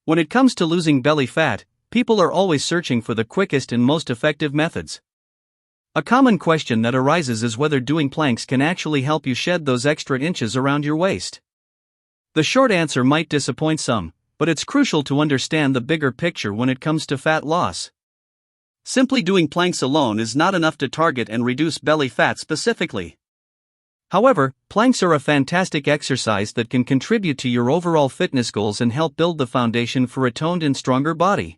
When it comes to losing belly fat, people are always searching for the quickest and most effective methods. A common question that arises is whether doing planks can actually help you shed those extra inches around your waist. The short answer might disappoint some, but it's crucial to understand the bigger picture when it comes to fat loss. Simply doing planks alone is not enough to target and reduce belly fat specifically. However, planks are a fantastic exercise that can contribute to your overall fitness goals and help build the foundation for a toned and stronger body.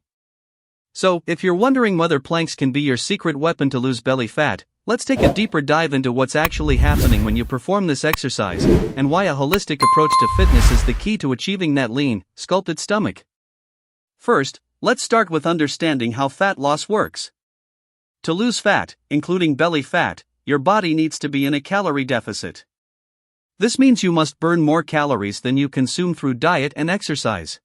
So, if you're wondering whether planks can be your secret weapon to lose belly fat, let's take a deeper dive into what's actually happening when you perform this exercise, and why a holistic approach to fitness is the key to achieving that lean, sculpted stomach. First, let's start with understanding how fat loss works. To lose fat, including belly fat, your body needs to be in a calorie deficit. This means you must burn more calories than you consume through diet and exercise.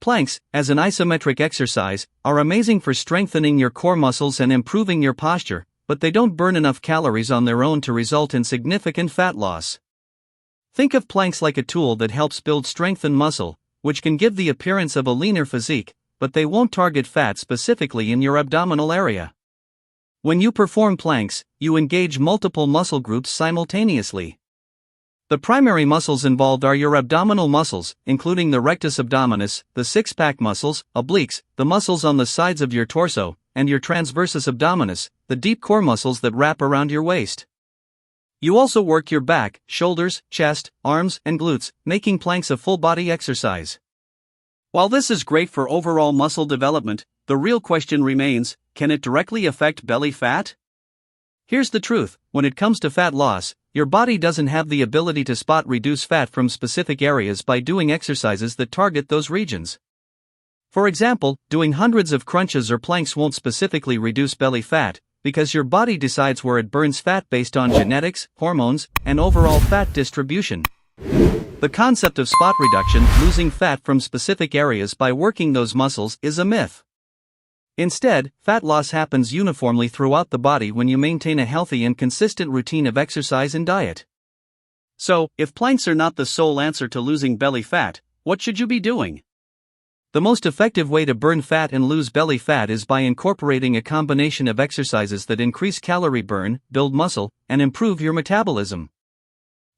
Planks, as an isometric exercise, are amazing for strengthening your core muscles and improving your posture, but they don't burn enough calories on their own to result in significant fat loss. Think of planks like a tool that helps build strength and muscle, which can give the appearance of a leaner physique, but they won't target fat specifically in your abdominal area. When you perform planks, you engage multiple muscle groups simultaneously. The primary muscles involved are your abdominal muscles, including the rectus abdominis, the six-pack muscles, obliques, the muscles on the sides of your torso, and your transversus abdominis, the deep core muscles that wrap around your waist. You also work your back, shoulders, chest, arms, and glutes, making planks a full-body exercise. While this is great for overall muscle development, the real question remains, can it directly affect belly fat? Here's the truth, when it comes to fat loss, your body doesn't have the ability to spot reduce fat from specific areas by doing exercises that target those regions. For example, doing hundreds of crunches or planks won't specifically reduce belly fat, because your body decides where it burns fat based on genetics, hormones, and overall fat distribution. The concept of spot reduction, losing fat from specific areas by working those muscles, is a myth. Instead, fat loss happens uniformly throughout the body when you maintain a healthy and consistent routine of exercise and diet. So, if planks are not the sole answer to losing belly fat, what should you be doing? The most effective way to burn fat and lose belly fat is by incorporating a combination of exercises that increase calorie burn, build muscle, and improve your metabolism.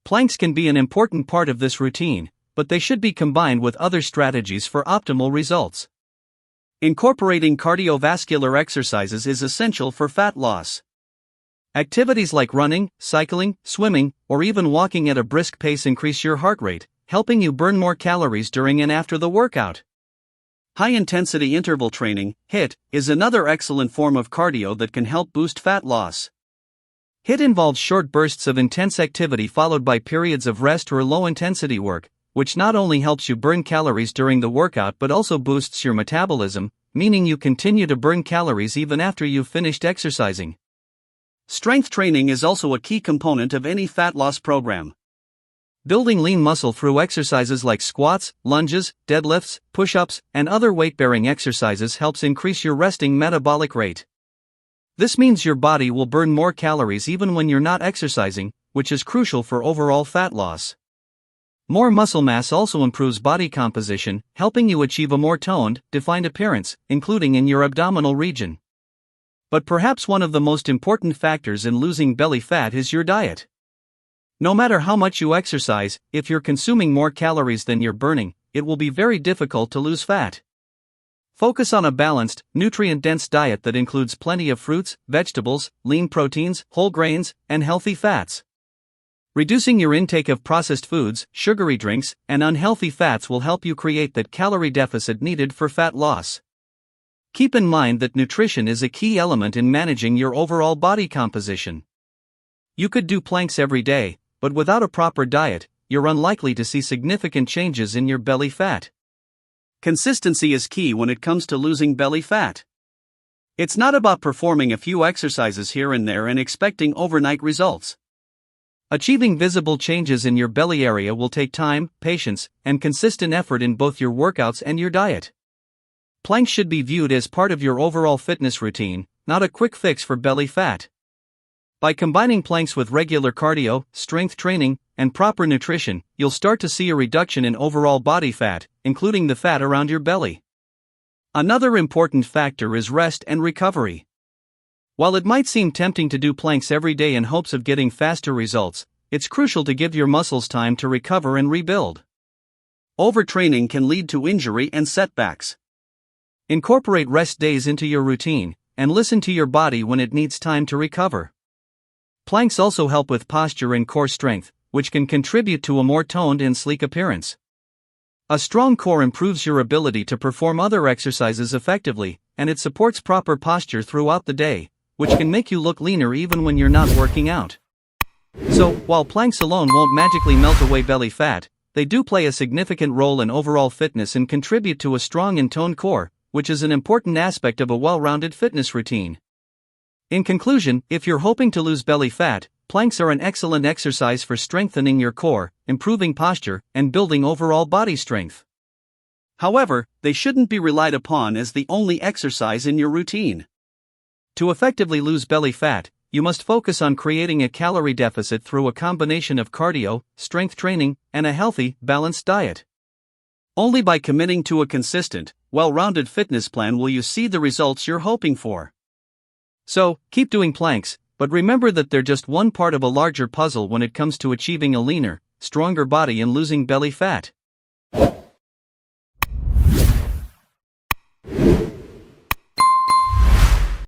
Planks can be an important part of this routine, but they should be combined with other strategies for optimal results. Incorporating cardiovascular exercises is essential for fat loss. Activities like running, cycling, swimming, or even walking at a brisk pace increase your heart rate, helping you burn more calories during and after the workout. High-intensity interval training, HIIT, is another excellent form of cardio that can help boost fat loss. HIIT involves short bursts of intense activity followed by periods of rest or low-intensity work, which not only helps you burn calories during the workout but also boosts your metabolism, meaning you continue to burn calories even after you've finished exercising. Strength training is also a key component of any fat loss program. Building lean muscle through exercises like squats, lunges, deadlifts, push-ups, and other weight-bearing exercises helps increase your resting metabolic rate. This means your body will burn more calories even when you're not exercising, which is crucial for overall fat loss. More muscle mass also improves body composition, helping you achieve a more toned, defined appearance, including in your abdominal region. But perhaps one of the most important factors in losing belly fat is your diet. No matter how much you exercise, if you're consuming more calories than you're burning, it will be very difficult to lose fat. Focus on a balanced, nutrient-dense diet that includes plenty of fruits, vegetables, lean proteins, whole grains, and healthy fats. Reducing your intake of processed foods, sugary drinks, and unhealthy fats will help you create that calorie deficit needed for fat loss. Keep in mind that nutrition is a key element in managing your overall body composition. You could do planks every day, but without a proper diet, you're unlikely to see significant changes in your belly fat. Consistency is key when it comes to losing belly fat. It's not about performing a few exercises here and there and expecting overnight results. Achieving visible changes in your belly area will take time, patience, and consistent effort in both your workouts and your diet. Planks should be viewed as part of your overall fitness routine, not a quick fix for belly fat. By combining planks with regular cardio, strength training, and proper nutrition, you'll start to see a reduction in overall body fat, including the fat around your belly. Another important factor is rest and recovery. While it might seem tempting to do planks every day in hopes of getting faster results, it's crucial to give your muscles time to recover and rebuild. Overtraining can lead to injury and setbacks. Incorporate rest days into your routine, and listen to your body when it needs time to recover. Planks also help with posture and core strength, which can contribute to a more toned and sleek appearance. A strong core improves your ability to perform other exercises effectively, and it supports proper posture throughout the day, which can make you look leaner even when you're not working out. So, while planks alone won't magically melt away belly fat, they do play a significant role in overall fitness and contribute to a strong and toned core, which is an important aspect of a well-rounded fitness routine. In conclusion, if you're hoping to lose belly fat, planks are an excellent exercise for strengthening your core, improving posture, and building overall body strength. However, they shouldn't be relied upon as the only exercise in your routine. To effectively lose belly fat, you must focus on creating a calorie deficit through a combination of cardio, strength training, and a healthy, balanced diet. Only by committing to a consistent, well-rounded fitness plan will you see the results you're hoping for. So, keep doing planks, but remember that they're just one part of a larger puzzle when it comes to achieving a leaner, stronger body and losing belly fat.